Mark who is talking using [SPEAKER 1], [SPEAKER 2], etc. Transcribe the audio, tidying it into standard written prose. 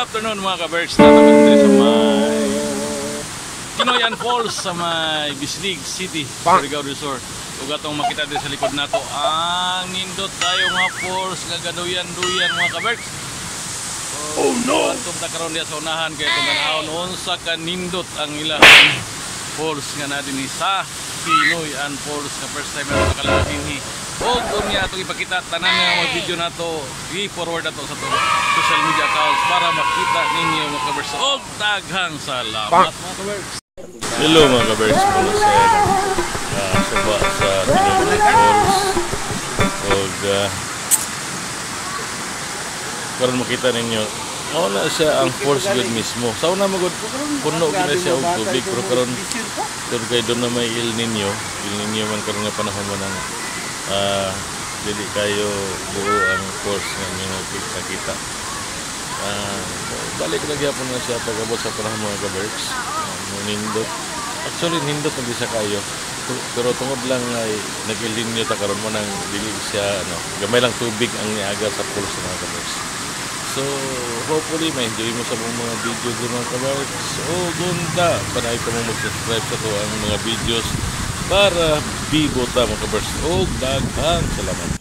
[SPEAKER 1] afternoon mga ka-Berks. Naman tayo sa may Kinoyan Falls sa may Bislig City, Surigao Resort. Ug atong makita din sa likod nato ang nindot tayo mga falls gagaduyan-duyan mga ka-Berks. Oh no! Atong takaroon diya sa unahan kay itong ganahon unsa ka nindot ang ilang falls nga na din sa Kinoyan Falls nga first time na nakalala dinhi. Og unya atong ipakita tanan nga mga video nato i-forward nato sa itong social media accounts para makita ninyo mga ka-Berks. Og daghang salamat mga ka-Berks. Hello mga ka-Berks, mula sa suba sa Kinoyan Falls. Og karon makita ninyo wala siya ang falls good mismo. Sa una magud puno gina siya og tubig pero karon tur kay doon na may El Nino man karon nga panahon mo nang dili kayo buo ang falls nga inyo nakita. Balik na gyapon na siya pag-abot sa panahon mga ka-Berks. Nindot. Actually nindot na siya kayo. Pero tungod lang ay nag-El Nino ta karon mo nang dili siya gamay lang tubig ang niaga sa falls mga ka-Berks. So, hopefully, ma-enjoy mo sa mga video din mga ka-Berks. O, gunda, panay ka mo mag-subscribe sa ang mga videos para bibo ta mga ka-Berks. O, daghang salamat.